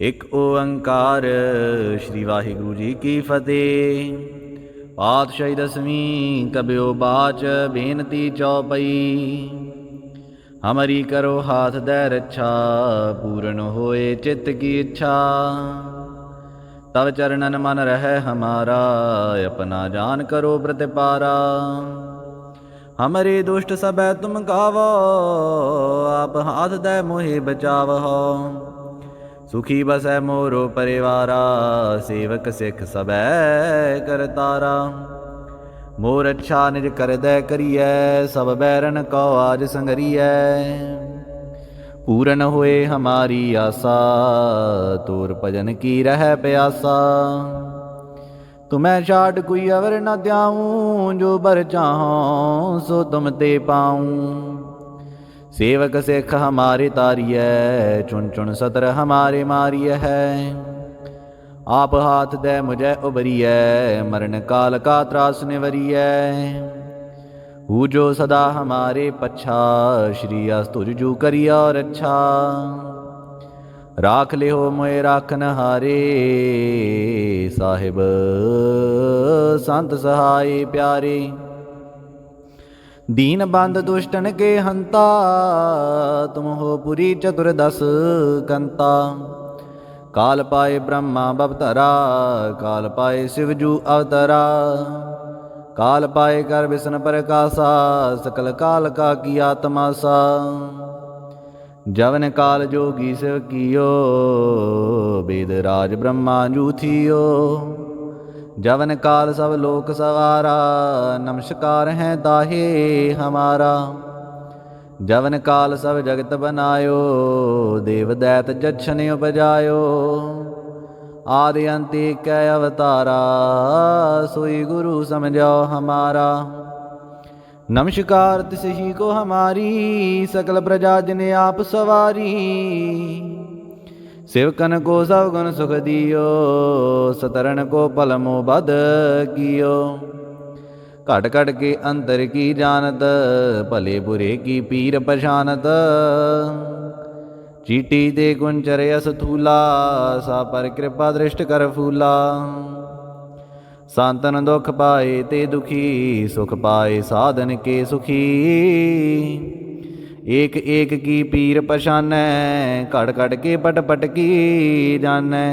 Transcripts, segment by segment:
ਇੱਕ ਓੰਕਾਰ ਸ੍ਰੀ ਵਾਹਿਗੁਰੂ ਜੀ ਕੀ ਫਤਿਹ। ਪਾਤਸ਼ਾਹੀ ਦਸਵੀਂ ਕਬਿਓ ਬਾਚ ਬੇਨਤੀ ਚੌਪਈ। ਹਮਰੀ ਕਰੋ ਹਾਥ ਦੈ ਰੱਛਾ ਪੂਰਨ ਹੋਏ ਚਿੱਤ ਕੀ ਇੱਛਾ। ਤਵ ਚਰਨਨ ਮਨ ਰਹਿ ਹਮਾਰਾ ਆਪਣਾ ਜਾਨ ਕਰੋ ਪ੍ਰਤਿਪਾਰਾ। ਹਮਰੇ ਦੁਸ਼ਟ ਸਭੈ ਤੁਮ ਕਾਵੋ ਆਪ ਹਾਥ ਦੈ ਮੋਹਿ ਬਚਾਵਹੁ। ਸੁਖੀ ਬਸੈ ਮੋਰੋ ਪਰਿਵਾਰਾ ਸੇਵਕ ਸਿੱਖ ਸਭੈ ਕਰਤਾਰਾ। ਮੋਰ ਅੱਛਾ ਨਿਜ ਕਰਦੈ ਕਰੀਐ ਸਭ ਬੈਰਨ ਕੋ ਆਜ ਸੰਗਰੀਐ। ਪੂਰਨ ਹੋਏ ਹਮਾਰੀ ਆਸਾ ਤੋਰ ਭਜਨ ਕੀ ਰਹਿ ਪਿਆਸਾ। ਤੁਮੈ ਛਾਡ ਕੋਈ ਅਵਰ ਨ ਧਿਆਊਂ ਜੋ ਬਰ ਚਾਹਉ ਸੋ ਤੁਮ ਤੇ ਪਾਊਂ। सेवक सिख हमारे तारिय चुन चुन सतर हमारे मारिय है। आप हाथ दे मुझे उबरिय मरण काल का त्रास निवरिय। हु जो सदा हमारे पच्छा श्री अस्तुर जू करिय और अच्छा। राख ले हो मोए राखन हारे साहिब संत सहाय प्यारे। दीन बंद दुष्टन के हंता तुम हो पुरी चतुर्दश कंता। काल पाए ब्रह्मा बवतरा काल पाए शिवजू अवतरा। काल पाए कर विष्णु प्रकाशा सकल काल का किया तमाशा। जवन काल जोगी शिव कियो वेद राज ब्रह्मा जू थियो। जवन काल सब लोक सवारा नमस्कार हैं ताहे हमारा। जवन काल सब जगत बनायो देव दैत जच्छन उपजायो। आदि अंत एक अवतारा सोई गुरु समझो हमारा। नमस्कार तिस ही को हमारी सकल प्रजा जिने आप सवारी। सेवकन को सब गुण सुख दियो सतरन को पलमो बद कियो। घट घट के अंतर की जानत भले बुरे की पीर पछानत। चीटी ते कुंचर यस थूला सा पर कृपा दृष्ट कर फूला। सांतन दुख पाए ते दुखी सुख पाए साधन के सुखी। एक एक की पीर पछानै घट घट के पट पट की जानै।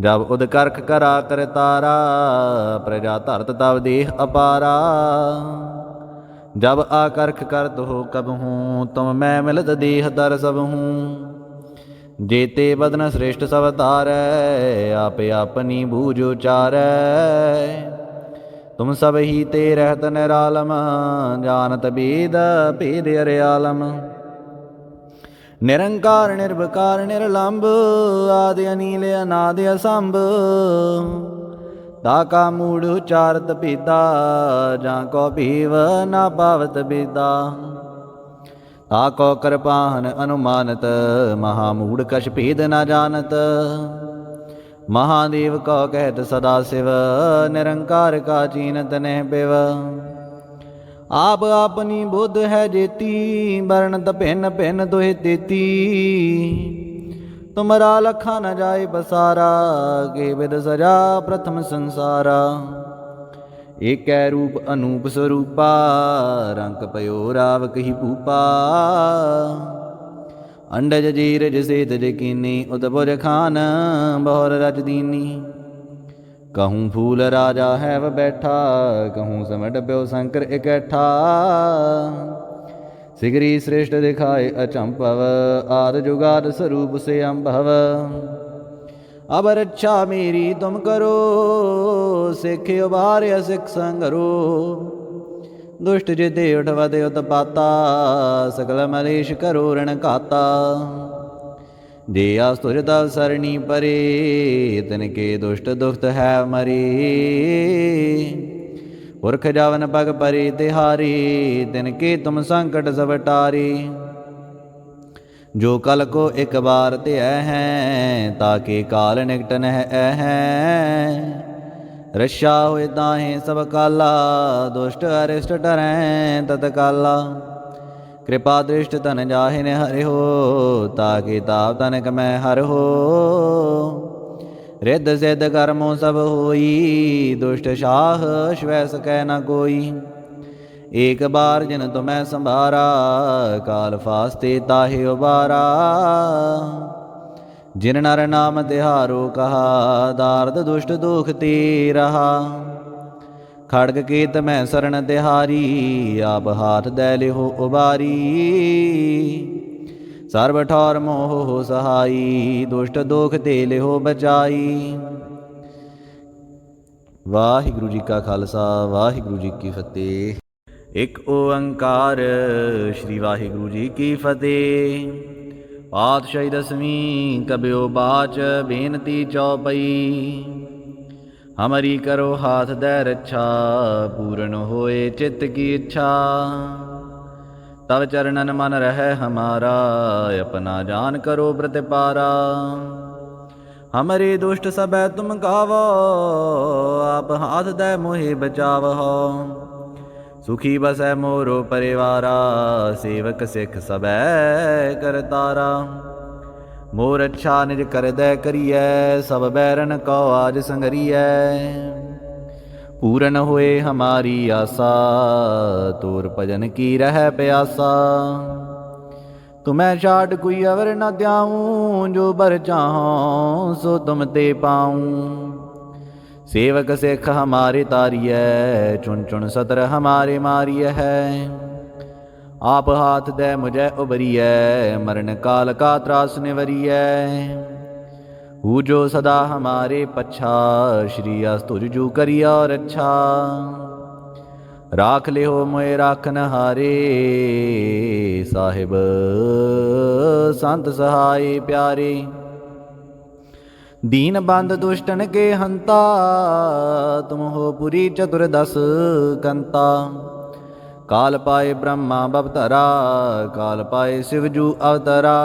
जब उद करख करा कर तारा प्रजा धरत तब देह अपारा। जब आकर्ख करत हो कब हूँ तुम मैं मिलत देह दर सब हूँ। जेते बदन श्रेष्ठ सब तारै आप अपनी बूझ उचारै। तुम सब ही ते रहत निरालम जानत वेद भेद अर्यालम। निरंकार निर्विकार निर्लंब आदि अनील अनादि असंभ। ताका मूढ़ उचारत पीता जाको भीव ना पावत बेदा। ताको कृपाहन अनुमानत महामूढ़ कछ भेद न जानत। महादेव को कहत सदा शिव निरंकार का चीनत नह पिव। आप अपनी बुद्ध है जेती वर्णत भिन्न भिन्न दुहि देती। तुमरा लखा न जाए बसारा के विद सजा प्रथम संसारा। एक रूप अनूप स्वरूपा रंक पयो रावक ही भूपा। अंडज जीरज सेत जकीनी उदभुज खान बहुर रज दीनी। कहूँ फूल राजा है वह बैठा कहूँ समट प्यो शंकर इकट्ठा। सिगरी श्रेष्ठ दिखाए अचंभव आद जुगाद स्वरूप से अम्भव। अब रक्षा मेरी तुम करो सिख उबार सिख संगरो। दुष्ट जिते उठवत उत्पाता सकल मलेश करो ऋण खाता। जे आस्तुरता सरणी परे तिनके दुष्ट दुष्ट है मरे। पुरख जावन पग परे तिहारी तिनके तुम संकट सब टारे। जो कल को एक बार ते हैं ताके काल निकट नह हैं। रक्षा होए ताहें सब काला दुष्ट अरिष्ट टरैं तत्काला। कृपा दृष्ट तन जाहिन हरि हो, ताकि ताप तनक मैं हर हो। रिद्ध सिद्ध कर्मों सब होई, दुष्ट शाह श्वै सकै न कोई। एक बार जिन तुम्हें संभारा, काल फास्ते ताहि उबारा। जिन नर नाम तिहारो कहा, दार्द दुष्ट दुख ते रहा। खड़ग केत मैं शरण तिहारी, आप हाथ दै लिहो उबारी। सर्व ठौर मोह हो सहाई, दुष्ट दुख ते लिहो बचाई। वाहिगुरु जी का खालसा, वाहिगुरु जी की फतेह। एक ओंकार श्री वाहिगुरु जी की फतेह। पातशाही दसवीं कब्यो बाच बेनती चौपई। हमारी करो हाथ दै रक्षा, पूर्ण होए चित्त की इच्छा। तब चरणन मन रहे हमारा, अपना जान करो प्रतिपारा। हमारे दुष्ट सबै तुम गावो, आप हाथ दै मोहि बचावहो। सुखी बसै मोरो परिवारा, सेवक सिख सबै करतारा। मोर अच्छा निज कर दै करियै, सब बैरन को आज संगरियै। पूरन होए हमारी आशा, तोर भजन की रह प्यासा। तुम्हें छाट कोई अवर न त्याऊं, जो बर चाहों सो तुम ते पाऊं। सेवक सिख हमारे तारिय, चुन चुन सतर हमारे मारिय है। आप हाथ दे मुझे उबरिय, मरण काल का त्रास निवरिय। हु जो सदा हमारे पच्छा, श्री अस्तुज जू करिय और अच्छा। राख ले हो मोए राखन हारे, साहिब संत सहाय प्यारे। दीन बंद दुष्टन के हंता, तुम हो पुरी चतुर्दश कंता। काल पाए ब्रह्मा बवतरा, काल पाए शिवजू अवतरा।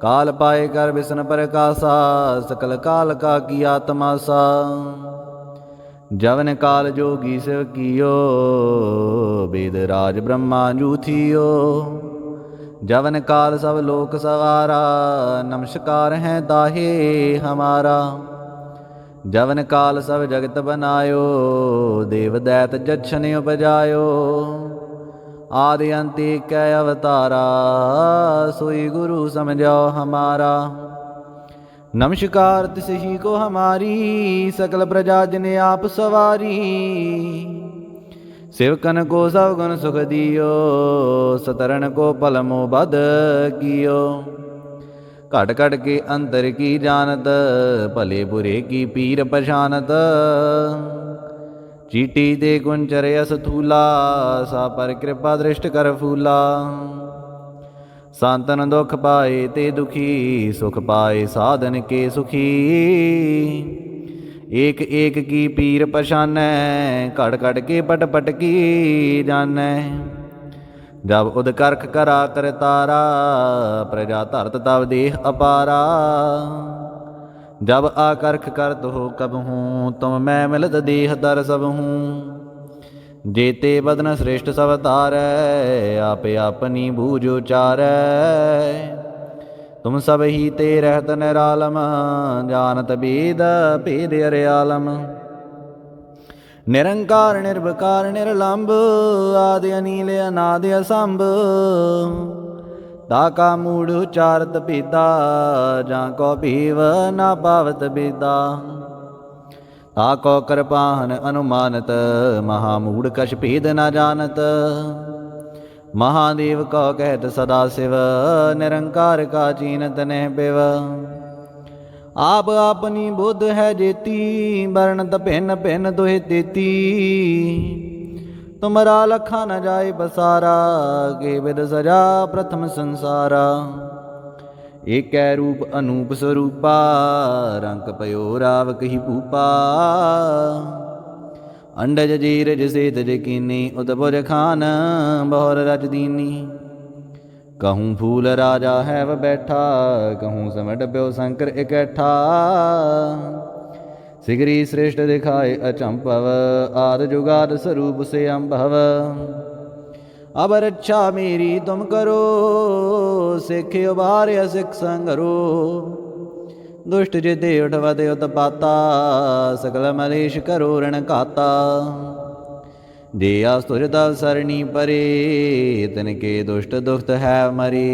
काल पाए कर विष्णु प्रकाशा, सकल काल का किया तमाशा। जवन काल जोगी शिव कियो, वेद राज ब्रह्मा जू थियो। जवन काल सब लोक सवारा, नमस्कार हैं ताहे हमारा। जवन काल सब जगत बनायो, देव दैत जच्छन उपजायो। आदि अंत एक अवतारा, सोई गुरु समझो हमारा। नमस्कार तिस ही को हमारी, सकल प्रजा जिने आप सवारी। सेवकन को सब गुण सुख दियो, सतरन को पलमो बद कियो। घट घट के अंतर की जानत, भले बुरे की पीर पछानत। चीटी दे कुंचर यस थूला, सा पर कृपा दृष्ट कर फूला। सांतन दुख पाए ते दुखी, सुख पाए साधन के सुखी। एक एक की पीर पछानै, घट घट के पट पट की जानै। जब उद करख करा कर तारा, प्रजा धरत तब देह अपारा। जब आकर्ख करत हो कब हूँ, तुम मैं मिलत देह दर सब हूँ। जेते बदन श्रेष्ठ सब तारै, आप अपनी बूझ उचारै। तुम सब ही ते रहत निरालम, जानत वेद भेद अर्यालम। निरंकार निर्विकार निर्लंब, आदि अनील अनादि असंभ। ताका मूढ़ उचारत भेदा, जाको भीव ना पावत बेदा। ताको कृपाहन अनुमानत, महामूढ़ कछ भेद न जानत। महादेव को कहत सदा शिव, निरंकार का चीनत नह पिव। आप अपनी बुद्ध है जेती, वर्णत भिन्न भिन्न दुहि तेती। तुमरा लखा न जाय बसारा, के विद सजा प्रथम संसारा। एक रूप अनूप स्वरूपा, रंक पयो राव कही भूपा। अंडज जीरज सेत जकीनी, उदपुर खान बहुर रच दीनी। कहूँ फूल राजा है वह बैठा, कहूँ समट प्यो शंकर इकट्ठा। सिगरी श्रेष्ठ दिखाए अचंभव, आद जुगाद स्वरूप से अम्भव। अब रक्षा मेरी तुम करो, सिख उबार्य सिख संगरो। दुष्ट जिते उठवत उत्पाता, सकल मलेश करो रण घाता। जे आस्तुर तव सरणी परे, तिनके दुष्ट दुखत है मरे।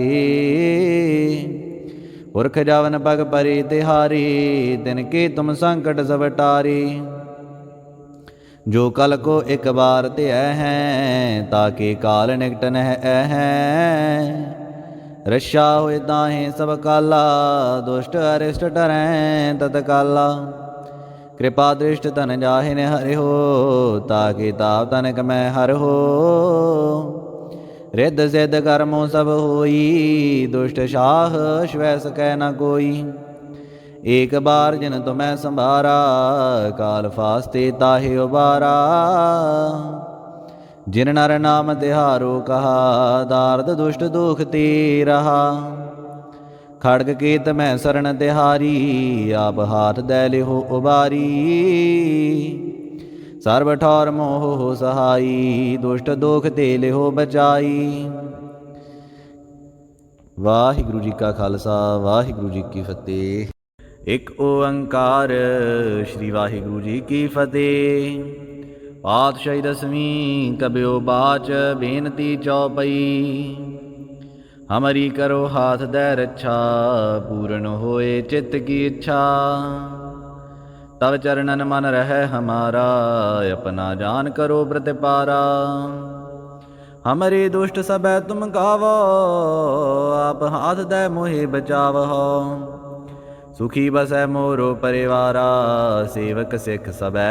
पुरख जावन पग परे तिहारी, तिनके तुम संकट सब टारे। जो कल को एक बार ते हैं, ताके काल निकट नह हैं। रक्षा होए ताहे सब काला, दुष्ट अरिष्ट टरैं तत्काला। कृपा दृष्ट तन जाहिन हरि हो, ताके ताप तनक मैं हर हो। रिद्ध सिद्ध कर्मों सब होई, दुष्ट शाह श्वै सकै न कोई। एक बार जिन तुम्हें संभारा, काल फास्ते ताहि उबारा। जिन नर नाम तिहारो कहा, दार्द दुष्ट दुख ते रहा। खड़ग केत में शरण तिहारी, आप हाथ दे लिहो उबारी। सर्व ठौर मोह हो सहाई, दुष्ट दुख ते लिहो बचाई। वाहिगुरु जी का खालसा, वाहिगुरु जी की फतेह। एक ओंकार श्री वाहिगुरु जी की फतेह। पातशाही दसवीं कब्यो बाच, बेनती चौपई। हमारी करो हाथ दै रक्षा, पूर्ण होए चित्त की इच्छा। तब चरणन मन रहे हमारा, अपना जान करो प्रतिपारा। हमरे दुष्ट सबै तुम गावो, आप हाथ दै मोहि बचावहो। सुखी बसै मोरो परिवारा, सेवक सिख सबै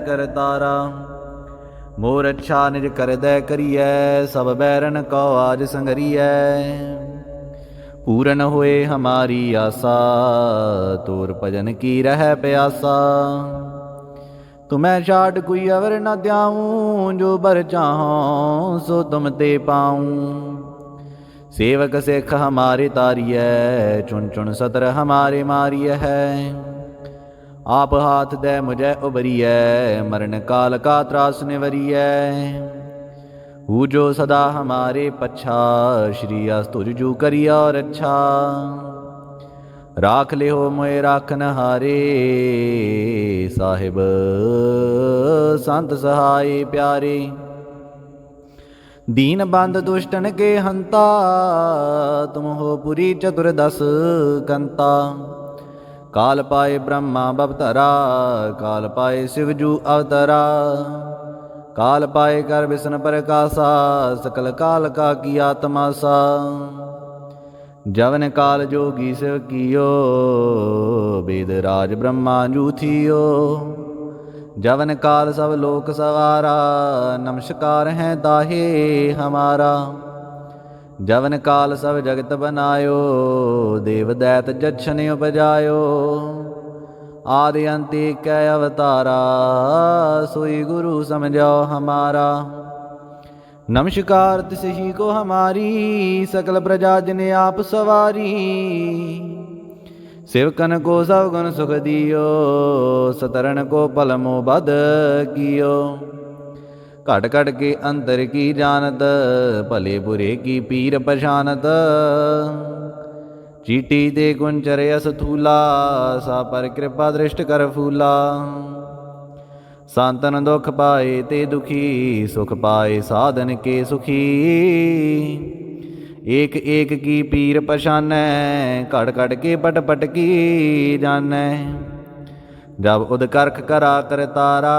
करतारा। मोर अच्छा निज कर दै करियै, सब बैरन को आज संगरियै। पूरन होए हमारी आसा, तोर भजन की रह प्यासा। तुम्हें छाट कोई अवर न त्याऊं, जो बर चाहों सो तुम ते पाऊं। सेवक सिख हमारे तारिय, चुन चुन सतर हमारे मारिय है। आप हाथ दे मुझे उबरिय, मरण काल का त्रास निवरिय। हु जो सदा हमारे पच्छा, श्री अस्तुर जू करिय और अच्छा। राख ले हो मोए राखन हारे, साहिब संत सहाय प्यारे। दीन बंद दुष्टन के हंता, तुम हो पुरी चतुर्दश कंता। काल पाए ब्रह्मा बवतरा, काल पाए शिवजू अवतरा। काल पाए कर विष्णु प्रकाशा, सकल काल का किया तमाशा। जवन काल जोगी शिव कियो, वेद राज ब्रह्मा जू थियो। जवन काल सब लोक सवारा, नमस्कार हैं ताहे हमारा। जवन काल सब जगत बनायो, देव दैत जछन उपजायो। आदि अंत कै अवतारा, सोई गुरु समझो हमारा। नमस्कार तिस ही को हमारी, सकल प्रजा जिने आप सवारी। सेवकन को सब गुण सुख दियो, सतरण को पल मोह बद कियो। घट घट के अंतर की जानत, भले बुरे की पीर पछानत। चीटी दे कुंचर यस थूला, सा पर कृपा दृष्ट कर फूला। सांतन दुख पाए ते दुखी, सुख पाए साधन के सुखी। एक एक की पीर पछानै, घट घट के पट पट की जानै। जब उद करख करा कर तारा,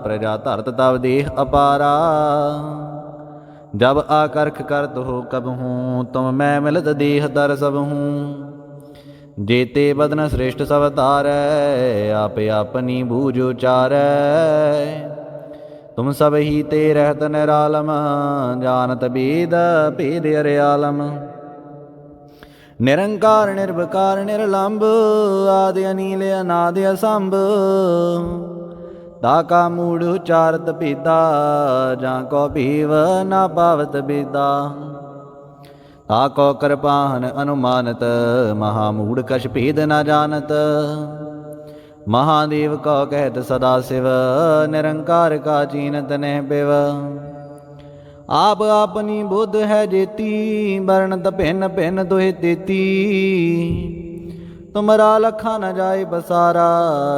प्रजा धरत तब देह अपारा। जब आकर्ख करत हो कब हूँ, तुम मैं मिलत देह दर सब हूँ। जेते बदन श्रेष्ठ सब तारै, आप अपनी बूझ उचारै। तुम सब ही ते रहत निरालम, जानत वेद भेद अर्यालम। निरंकार निर्विकार निर्लंब, आदि अनील अनादि असंभ। ताका मूढ़ उचारत पीता, जाको भीव ना पावत बीता। ताको कृपाहन अनुमानत, महामूढ़ कछ भेद न जानत। महादेव को कहत सदा शिव, निरंकार का चीनत नह बिव। आप अपनी बुद्ध है जेती, वर्णत भिन्न भिन्न दुहि तेती। तुमरा लखा न जाए बसारा,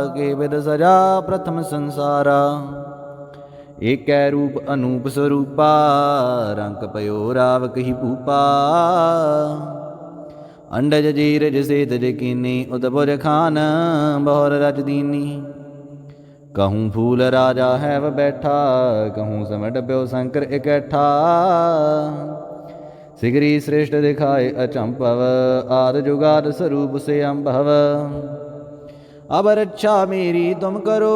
के विद सजा प्रथम संसारा। एक रूप अनूप स्वरूपा, रंक पयो राव कही भूपा। अंडज जीरज सेत जकीनी, उदभुज खान बहुर रच दीनी। कहूँ फूल राजा है वह बैठा, कहूँ समट प्यो शंकर इकट्ठा। सिगरी श्रेष्ठ दिखाए अचंभव, आद जुगाद स्वरूप से अम्भव। अब रक्षा मेरी तुम करो,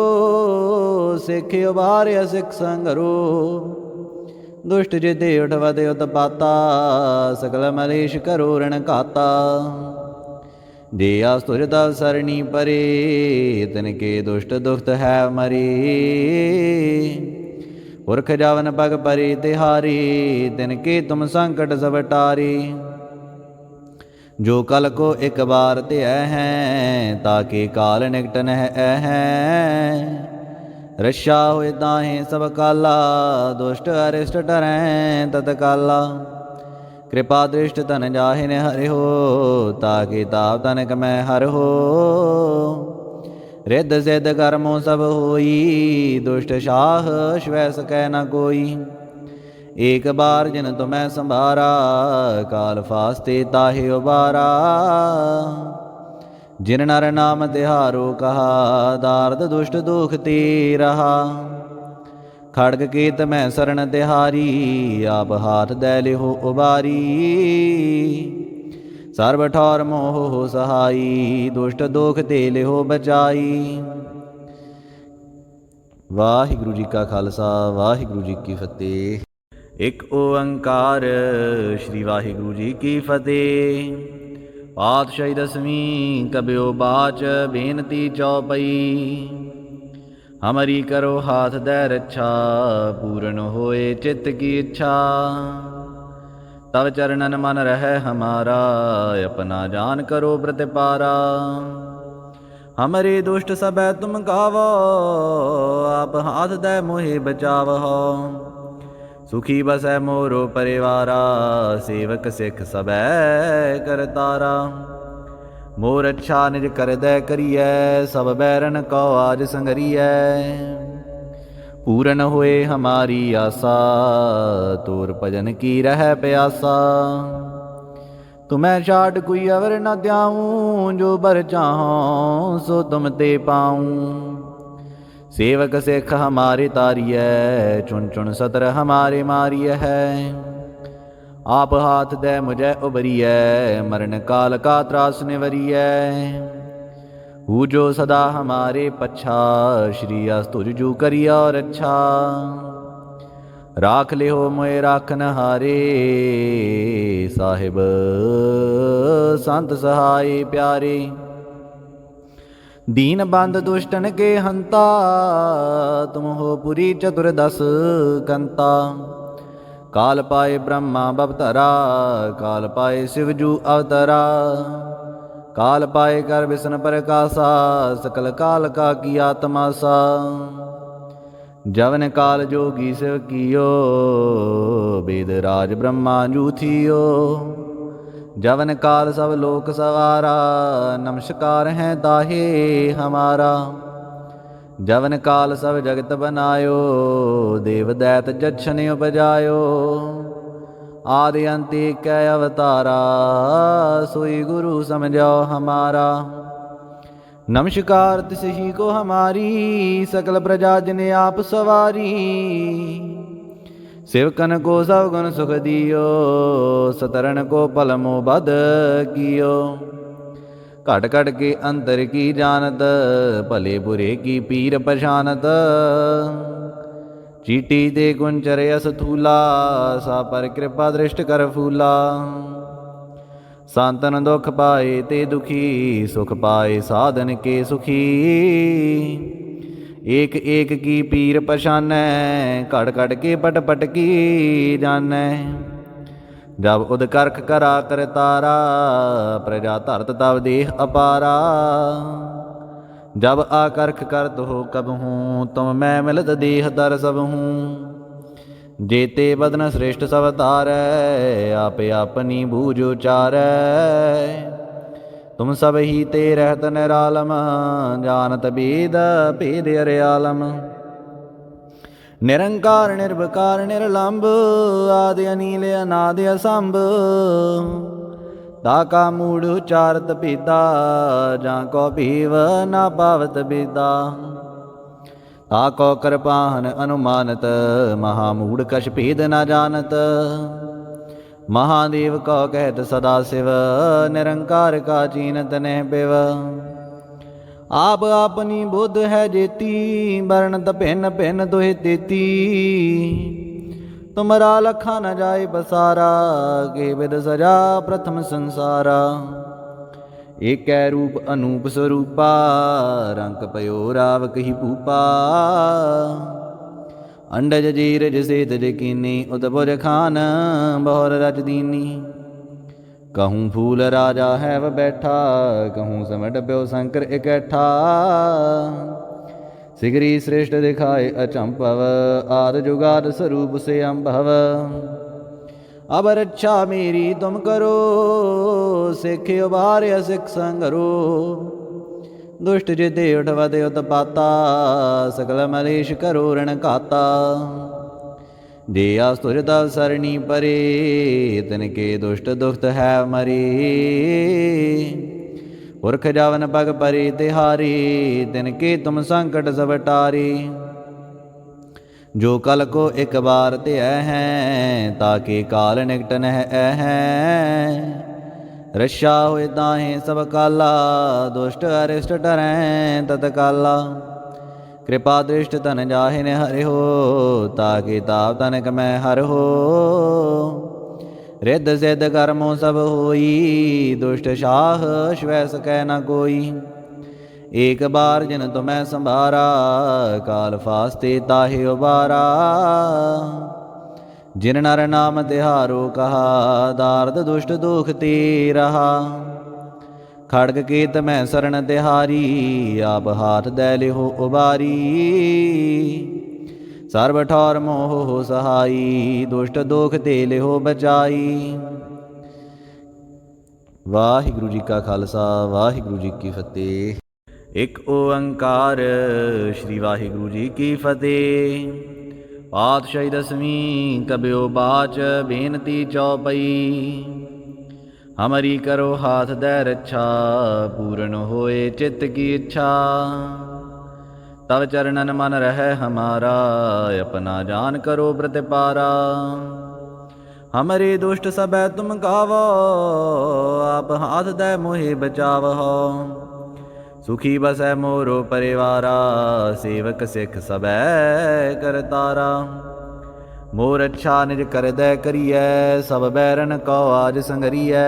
सिख उबार्य सिख संगरो। दुष्ट जिते उठवत उत्पाता, सकल मलेश करो ऋण खाता। जे आस्तुर तव सरणी परे, तिनके दुष्ट दुखत है मरे। पुरख जावन पग परे तिहारी, तिनके तुम संकट सब टारे। जो कल को एक बार त्यय हैं, ताके काल निकट नह हैं। रक्षा होए ताहे सब काला, दुष्ट अरिष्ट टरैं तत्काला। कृपा दृष्ट तन जाहिन हरि हो, ताके ताप तनक मैं हर हो। रिद्ध सिद्ध कर्मों सब होई, दुष्ट शाह श्वै सकै न कोई। एक बार जिन तुम्हें संभारा, काल फास्ते ताहे उबारा। जिन नर नाम तिहारो कहा, दार्द दुष्ट दुख ते रहा। खड़ग केत मैं शरण तिहारी, आप हाथ दै लिहो उबारी। सर्व ठौर मोह हो सहाई, दुष्ट दुख ते लिहो बचाई। वाहिगुरु जी का खालसा, वाहिगुरु जी की फतेह। एक ओंकार श्री वाहिगुरु जी की फतेह। पातशाही दसवीं कब्यो बाच, बेनती चौपई। हमारी करो हाथ दै रक्षा, पूर्ण होए चित्त की इच्छा। तब चरणन मन रहे हमारा, अपना जान करो प्रतिपारा। हमरे दुष्ट सबै तुम गावो, आप हाथ दै मोहि बचावहो। सुखी बसै मोरो परिवारा, सेवक सिख सबै करतारा। मोर अच्छा निज कर दै करियै, सब बैरन को आज संगरियै। पूरन होए हमारी आसा, तोर भजन की रह प्यासा। तुम्हें छाट कोई अवर न त्याऊँ, जो बर चाहों सो तुम ते पाऊँ। सेवक सिख हमारे तारिय, चुन चुन सतर हमारे मारिय है। आप हाथ दे मुझे उबरिय, मरण काल का त्रास निवरिय। हूँ जो सदा हमारे पच्छा, श्री अस्तुर जू करिय और अच्छा। राख ले हो मोए राखन हारे, साहिब संत सहाय प्यारे। दीन बंद दुष्टन के हंता, तुम हो पुरी चतुर्दश कंता। काल पाए ब्रह्मा बवतरा, काल पाए शिवजू अवतरा। काल पाए कर विष्णु प्रकाशा, सकल काल का किया तमाशा। जवन काल जोगी शिव कियो, वेद राज ब्रह्मा जू थियो। जवन काल सब लोक सवारा, नमस्कार हैं ताहे हमारा। जवन काल सब जगत बनायो, देव दैत जच्छन उपजायो। आदि अंत एक अवतारा, सोई गुरु समझो हमारा। नमस्कार तिस ही को हमारी, सकल प्रजा जिने आप सवारी। सेवकन को सब गुण सुख दियो, सतरन को पलमो बद कियो। घट घट के अंतर की जानत, भले बुरे की पीर पछानत। चीटी दे गुंचर यस थूला, सा पर कृपा दृष्ट कर फूला। सांतन दुख पाए ते दुखी, सुख पाए साधन के सुखी। एक एक की पीर पछानै, घट घट के पट पट की जानै। जब उद करख करा कर तारा, प्रजा धरत तब देह अपारा। जब आकर्ख करत हो कब हूँ, तुम मैं मिलत देह दर सब हूँ। जेते बदन श्रेष्ठ सब तारै, आप अपनी बूझ उचारै। तुम सब ही ते रहत निरालम, जानत वेद भेद अर्यालम। निरंकार निर्विकार निर्लंब, आदि अनील अनादि असंभ। ताका मूढ़ उचारत पीता, जाको पीव ना पावत बीता। ताको कृपाहन अनुमानत, महामूढ़ कछ भेद न जानत। महादेव को कहत सदा शिव, निरंकार का चीनत नह बिव। आप अपनी बुद्ध है जेती, वर्णत भिन्न भिन्न दुहि तेती। तुमरा लखा न जाय बसारा, के विद सजा प्रथम संसारा। एक रूप अनूप स्वरूपा, रंक पयो राव कही भूपा। अंडज जीरज सेतज कीनी, उतपुर खान बहुर रच दीनी। कहूँ फूल राजा है वह बैठा, कहूँ समट प्यो शंकर इकट्ठा। सिगरी श्रेष्ठ दिखाए अचंपव, आद जुगाद स्वरूप से अम्भव। अब रक्षा मेरी तुम करो, सिख उबार सिख संगरो। दुष्ट जिते उठवत उत्पाता, सकल मलेश करो रण खाता। जे आस्तुरता सरणी परे, तिनके दुष्ट दुखत है मरे। पुरख जावन पग परे तिहारी, तिनके तुम संकट सब टारे। जो कल को एक बार ते हैं, ताके काल निकट नह हैं। रक्षा होए ताहे सब काला, दुष्ट अरिष्ट टरें तत्काला। कृपा दृष्ट तन जाहि न हरि हो, ताके ताप तनक मैं हर हो। रिद्ध सिद्ध कर्मों सब होई, दुष्ट शाह श्वै सकै न कोई। एक बार जिन तुम्हें संभारा, काल फास्ते ताहि उबारा। जिन नर नाम तिहारो कहा, दार्द दुष्ट दुख ते रहा। खड़ग केत में शरण तिहारी, आप हाथ दे लिहो उबारी। सर्व ठौर मोह हो सहाई, दुष्ट दुख ते लिहो बचाई। वाहिगुरु जी का खालसा, वाहिगुरु जी की फतेह। एक ओंकार श्री वाहिगुरु जी की फतेह। पातशाही दसवीं कब्यो बाच, बेनती चौपई। हमारी करो हाथ दै रक्षा, पूर्ण होए चित्त की इच्छा। तब चरणन मन रहे हमारा, अपना जान करो प्रतिपारा। हमरे दुष्ट सब तुम गावो, आप हाथ दै मोहि बचावहो। सुखी बसै मोरो परिवारा, सेवक सिख सबै करतारा। मोर अच्छा निज कर दै करियै, सब बैरन को आज संगरियै।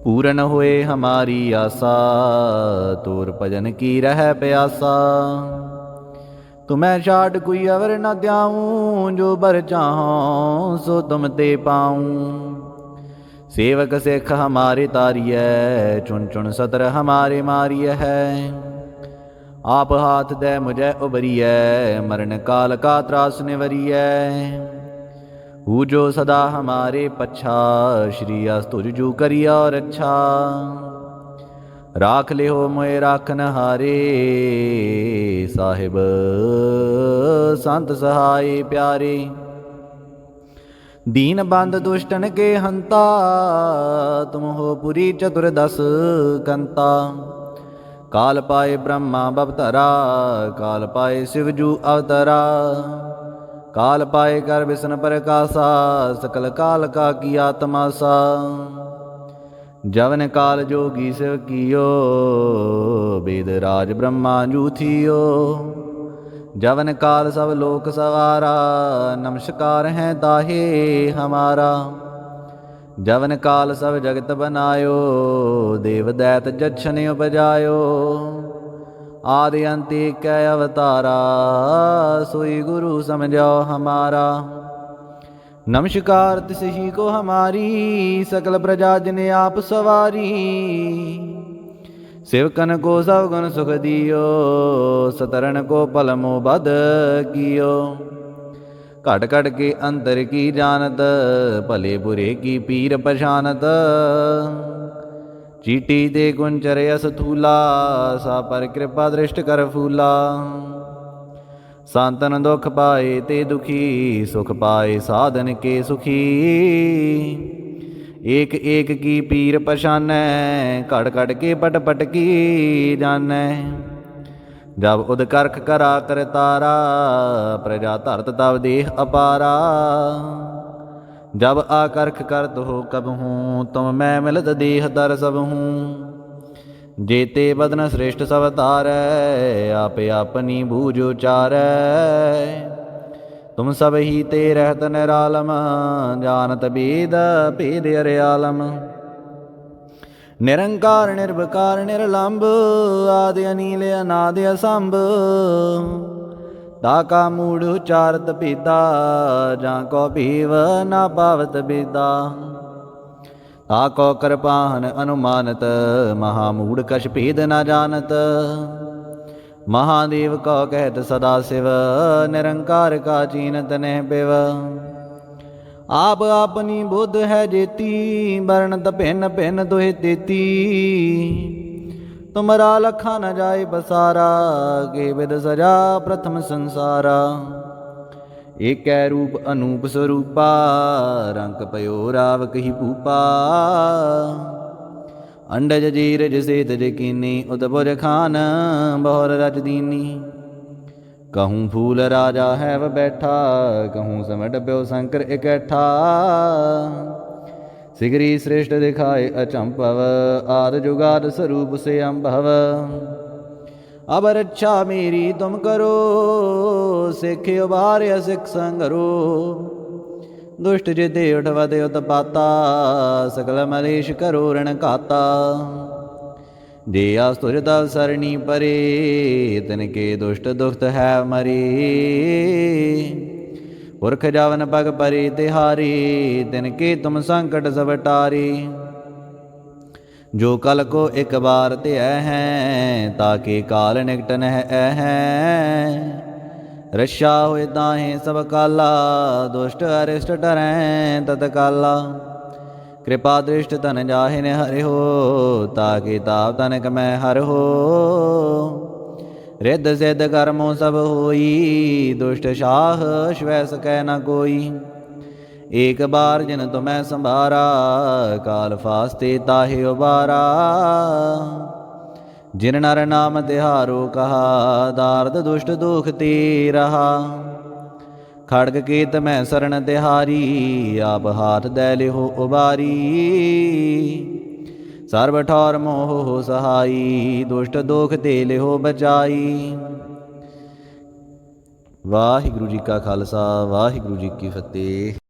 पूरन होए हमारी आसा, तोर भजन की रह प्यासा। तुम्हें छाड़ कोई अवर न त्याऊँ, जो बर चाहों सो तुम ते पाऊँ। सेवक सिख हमारे तारिय, चुन चुन सतर हमारे मारिय है। आप हाथ दे मुझे उबरिय, मरण काल का त्रास निवरिय। हु जो सदा हमारे पच्छा, श्री अस्तुज जू करिया और अच्छा। राख ले हो मोए राखन हारे, साहिब संत सहाय प्यारे। दीन बंद दुष्टन के हंता, तुम हो पुरी चतुर्दश कंता। काल पाए ब्रह्मा बवतरा, काल पाए शिवजू अवतरा। काल पाए कर विष्णु प्रकाशा, सकल काल का किया तमाशा। जवन काल जोगी शिव कियो, वेद राज ब्रह्मा जू थियो। जवन काल सब लोक सवारा, नमस्कार हैं ताहे हमारा। जवन काल सब जगत बनायो, देव दैत जछन उपजायो। आदि अंत कै अवतारा, सोई गुरु समझो हमारा। नमस्कार तिस ही को हमारी, सकल प्रजा जिने आप सवारी। सेवकन को सब गुण सुख दियो, सतरन को पल मोह बद कियो। ਘਟ ਘਟ ਕੇ ਅੰਦਰ ਕੀ ਜਾਣਤ, ਭਲੇ ਬੁਰੇ ਕੀ ਪੀਰ ਪਛਾਨਤ। ਚੀਟੀ ਤੇ ਕੁੰਚਰ ਅਸ ਥੂਲਾ, ਸਾ ਪਰ ਕਿਰਪਾ ਦ੍ਰਿਸ਼ਟ ਕਰ ਫੂਲਾ। ਸੰਤਨ ਦੁਖ ਪਾਏ ਤੇ ਦੁਖੀ, ਸੁਖ ਪਾਏ ਸਾਧਨ ਕੇ ਸੁਖੀ। ਏਕ ਏਕ ਕੀ ਪੀਰ ਪਛਾਨੈ, ਘਟ ਘਟ ਕੇ ਪਟ ਪਟ ਕੀ ਜਾਨੈ। ਜਬ ਉਦ ਕਰਖ ਕਰਾ ਕਰਤਾਰਾ, ਪ੍ਰਜਾ ਧਰਤ ਤਬ ਦੇਹ ਅਪਾਰਾ। ਜਬ ਆਕਰਖ ਕਰਤ ਹੋ ਕਬਹੂੰ, ਤੁਮ ਮੈਂ ਮਿਲਤ ਦੇਹ ਦਰ ਸਬਹੂੰ। जेते बदन श्रेष्ठ सब तारै, आप अपनी बूझ उचारै। तुम सब ही ते रहत निरालम, जानत वेद भेद अरियालम। निरंकार निर्विकार निर्लंब, आदि अनील अनादि असंभ। ताका मूढ़ उचारत भेदा, जां को भीव ना पावत बेदा। ताको कृपाहन अनुमानत, महामूढ़ कछ भेद न जानत। महादेव को कहत सदा शिव, निरंकार का चीनत नह पिव। आप अपनी बुद्ध है जेती, वर्णत भिन्न भिन्न दुहि तेती। तुमरा लखा न जाय बसारा, के विद सजा प्रथम संसारा। ਏਕੈ ਰੂਪ ਅਨੂਪ ਸਰੂਪਾ, ਰੰਕ ਪਇਓ ਰਾਵ ਕਹੀ ਭੂਪਾ। ਅੰਡਜ ਜੀਰਜ ਸੇਤਜ ਕੀਨੀ, ਉਦਬੁਜ ਖਾਨ ਬਹੁਰ ਰਚ ਦੀਨੀ। कहूँ फूल राजा है वह बैठा, कहूँ समट प्यो शंकर इकट्ठा। सिगरी श्रेष्ठ दिखाए अचंभव, आद जुगाद स्वरूप से अम्भव। अब रक्षा मेरी तुम करो, सिख उबार्य सिख संगरो। दुष्ट जिते उठवत उत्पाता, सकल मलेश करो ऋण खाता। जे आस्तुज तव सरणी परे, तिनके दुष्ट दुखत है मरे। पुरख जावन पग परे तिहारी, तिनके तुम संकट सब टारे। जो कल को एक बार त्यह हैं, ताके काल निकट नह हैं। रक्षा होए ताहें सब काला, दुष्ट अरिष्ट टरैं तत्काला। कृपा दृष्ट तन जाहि ने हरि हो, ताके ताप तनक मैं हर हो। रिद्ध सिद्ध कर्मों सब होई, दुष्ट शाह श्वै सकै न कोई। एक बार जिन तुम्हें संभारा, काल फास्ते ताहि उबारा। जिन नर नाम तिहारो कहा, दार्द दुष्ट दुख ते रहा। खड़ग केत मैं शरण तिहारी, आप हाथ दै लिहो उबारी। सर्व ठौर मोह हो सहाई, दुष्ट दुख ते लिहो बचाई। वाहिगुरु जी का खालसा, वाहिगुरु जी की फतेह।